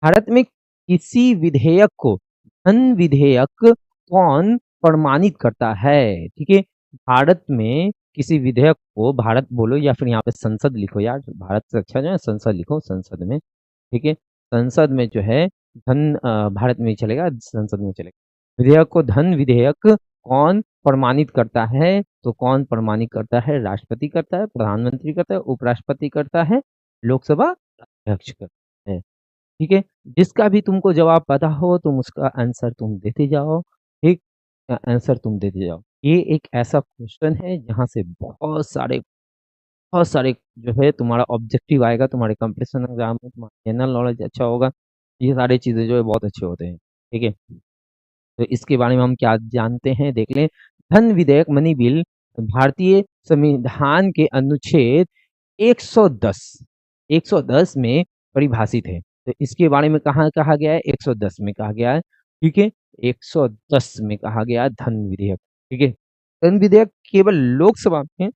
भारत में किसी विधेयक को धन विधेयक कौन प्रमाणित करता है? ठीक है, भारत में किसी विधेयक को, भारत बोलो या फिर यहाँ पे संसद लिखो यार, भारत से अच्छा जो है संसद लिखो, संसद में, ठीक है, संसद में जो है भारत में ही चलेगा, संसद में चलेगा। विधेयक को धन विधेयक कौन प्रमाणित करता है? तो कौन प्रमाणित करता है? राष्ट्रपति करता है, प्रधानमंत्री करता है, उपराष्ट्रपति करता है, लोकसभा अध्यक्ष करता है। ठीक है, जिसका भी तुमको जवाब पता हो तुम उसका आंसर तुम देते जाओ। ठीक, आंसर तुम देते जाओ। ये एक ऐसा क्वेश्चन है जहाँ से बहुत सारे जो है तुम्हारा ऑब्जेक्टिव आएगा, तुम्हारे कंपटीशन एग्जाम में तुम्हारा जनरल नॉलेज अच्छा होगा, ये सारी चीजें जो है बहुत अच्छे होते हैं। ठीक है, तो इसके बारे में हम क्या जानते हैं देख लें। धन विधेयक मनी बिल भारतीय संविधान के अनुच्छेद 110 110 में परिभाषित है। तो इसके बारे में कहाँ कहा गया है? 110 में कहा गया है। ठीक है, 110 में कहा गया है धन विधेयक। ठीक है, धन विधेयक केवल लोकसभा में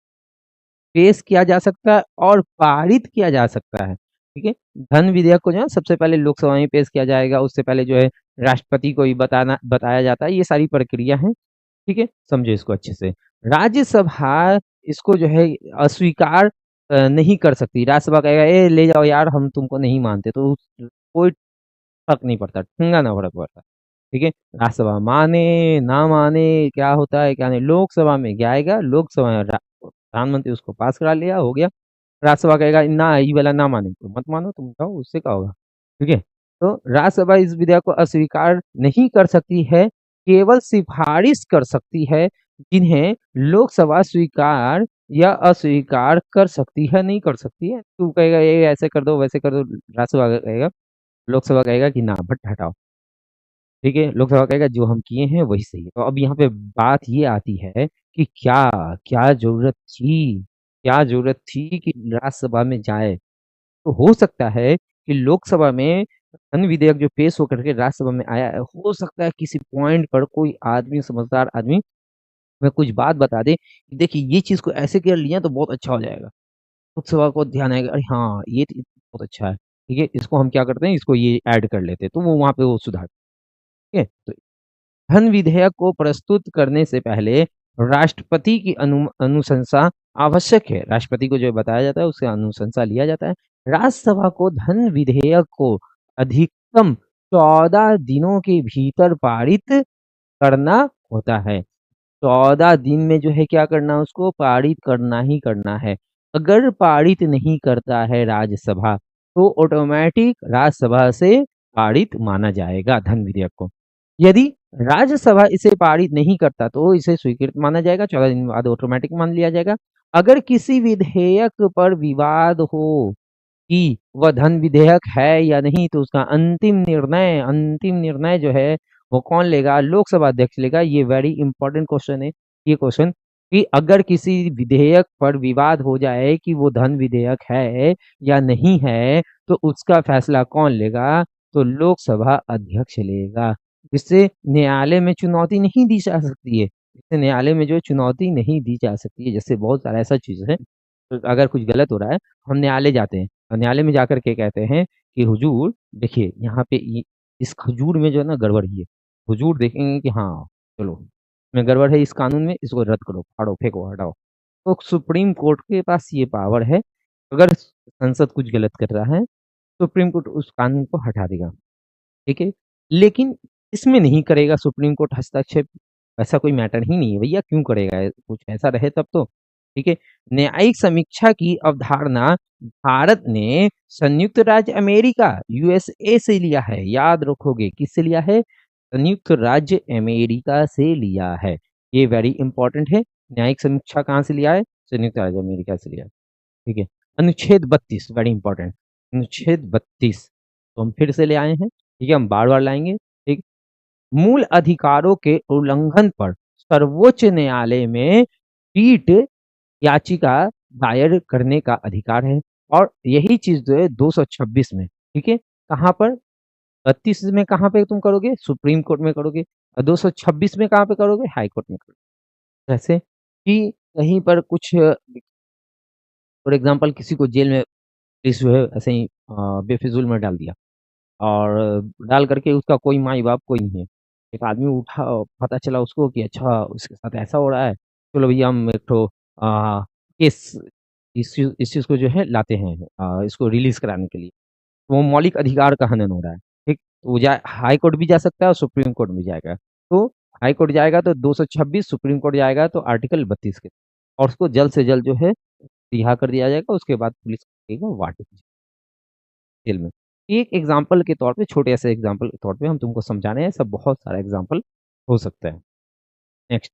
पेश किया जा सकता है और पारित किया जा सकता है। ठीक है, धन विधेयक को जो है सबसे पहले लोकसभा में पेश किया जाएगा, उससे पहले जो है राष्ट्रपति को ही बताया जाता है। ये सारी प्रक्रिया है। ठीक है, समझो इसको अच्छे से। राज्यसभा इसको जो है अस्वीकार नहीं कर सकती। राज्यसभा कहेगा ए ले जाओ यार, हम तुमको नहीं मानते, तो कोई फर्क नहीं पड़ता, ठंगा ना फर्क पड़ता। ठीक है, राज्यसभा माने ना माने क्या होता है क्या नहीं, लोकसभा में क्या आएगा, लोकसभा में प्रधानमंत्री उसको पास करा लिया, हो गया। राज्यसभा कहेगा ना, ये वाला ना माने तो मत मानो, तुम जाओ, उससे क्या होगा। ठीक है, तो राज्यसभा इस विधेयक को अस्वीकार नहीं कर सकती है, केवल सिफारिश कर सकती है, जिन्हें लोकसभा स्वीकार या अस्वीकार कर सकती है, नहीं कर सकती है। तू कहेगा ये ऐसे कर दो वैसे कर दो, राज्यसभा कहेगा, लोकसभा कहेगा कि ना भट्ट हटाओ। ठीक है, लोकसभा कहेगा जो हम किए हैं वही सही है। तो अब यहाँ पे बात ये आती है कि क्या क्या जरूरत थी कि राज्यसभा में जाए। तो हो सकता है कि लोकसभा में धन विधेयक जो पेश होकर के राज्यसभा में आया है, हो सकता है किसी पॉइंट पर कोई आदमी, समझदार आदमी, में कुछ बात बता दे कि देखिए ये चीज को ऐसे कर लिया तो बहुत अच्छा हो जाएगा। लोकसभा को ध्यान आएगा, अरे हाँ ये तो बहुत अच्छा है। ठीक है, इसको हम क्या करते हैं, इसको ये ऐड कर लेते हैं, तो वो वहां पे वो सुधार। ठीक है, तो धन विधेयक को प्रस्तुत करने से पहले राष्ट्रपति की अनुशंसा आवश्यक है। राष्ट्रपति को जो बताया जाता है उससे अनुशंसा लिया जाता है। राज्यसभा को धन विधेयक को अधिकतम 14 दिनों के भीतर पारित करना होता है। 14 दिन में जो है क्या करना, उसको पारित करना ही करना है। अगर पारित नहीं करता है राज्यसभा, तो ऑटोमेटिक राज्यसभा से पारित माना जाएगा धन विधेयक को। यदि राज्यसभा इसे पारित नहीं करता तो इसे स्वीकृत माना जाएगा, 14 दिन बाद ऑटोमेटिक मान लिया जाएगा। अगर किसी विधेयक पर विवाद हो कि वह धन विधेयक है या नहीं, तो उसका अंतिम निर्णय जो है वो कौन लेगा? लोकसभा अध्यक्ष लेगा। ये वेरी इंपॉर्टेंट क्वेश्चन है, ये क्वेश्चन, कि अगर किसी विधेयक पर विवाद हो जाए कि वो धन विधेयक है या नहीं है, तो उसका फैसला कौन लेगा? तो लोकसभा अध्यक्ष लेगा। इससे न्यायालय में चुनौती नहीं दी जा सकती है, इससे न्यायालय में जो है चुनौती नहीं दी जा सकती है। जैसे बहुत सारा ऐसा चीज है, तो अगर कुछ गलत हो रहा है, हम न्यायालय जाते हैं और न्यायालय में जाकर के कहते हैं कि हुजूर देखिए यहाँ पे इस खजूर में जो है ना गड़बड़ ही है। हुजूर देखेंगे कि हाँ चलो इसमें गड़बड़ है, इस कानून में, इसको रद्द करो, फाड़ो, फेंको, हटाओ। तो सुप्रीम कोर्ट के पास ये पावर है। अगर संसद कुछ गलत कर रहा है, सुप्रीम कोर्ट उस कानून को हटा देगा। ठीक है, लेकिन इसमें नहीं करेगा सुप्रीम कोर्ट हस्तक्षेप। ऐसा कोई मैटर ही नहीं है भैया, क्यों करेगा? कुछ ऐसा रहे तब तो। ठीक है, न्यायिक समीक्षा की अवधारणा भारत ने संयुक्त राज्य अमेरिका यूएसए से लिया है। याद रखोगे किससे लिया है? संयुक्त राज्य अमेरिका से लिया है। ये वेरी इंपॉर्टेंट है। न्यायिक समीक्षा कहाँ से लिया है? संयुक्त राज्य अमेरिका से लिया है। ठीक है, अनुच्छेद 32 वेरी इंपॉर्टेंट, अनुच्छेद 32 तो हम फिर से ले आए हैं। ठीक है, हम बार बार लाएंगे। ठीक, मूल अधिकारों के उल्लंघन पर सर्वोच्च न्यायालय में रीट याचिका दायर करने का अधिकार है। और यही चीज जो है 226 में, ठीक है, कहाँ पर? 32 में कहाँ पे तुम करोगे? सुप्रीम कोर्ट में करोगे। और 226 में कहाँ पे करोगे? हाई कोर्ट में करोगे। जैसे कि कहीं पर कुछ फॉर एग्जाम्पल किसी को जेल में पुलिस जो है ऐसे ही बेफिजूल में डाल दिया, और डाल करके उसका कोई माई-बाप कोई नहीं है। एक आदमी उठा, पता चला उसको कि अच्छा उसके साथ ऐसा हो रहा है, चलो भैया हम एक ठो केस इस चीज़ को जो है लाते हैं इसको रिलीज़ कराने के लिए। वो मौलिक अधिकार का हनन हो रहा है, ठीक? वो जा हाई कोर्ट भी जा सकता है और सुप्रीम कोर्ट भी जाएगा। तो हाई कोर्ट जाएगा तो 226, सुप्रीम कोर्ट जाएगा तो आर्टिकल 32 के, और उसको जल्द से जल्द जो है रिहा कर दिया जाएगा, उसके बाद पुलिस करेगा वाट जेल में। एक एग्ज़ाम्पल के तौर पे, छोटे ऐसे एग्ज़ाम्पल के तौर पे हम तुमको समझा रहे हैं, ऐसा बहुत सारा एग्ज़ाम्पल हो सकता है। नेक्स्ट।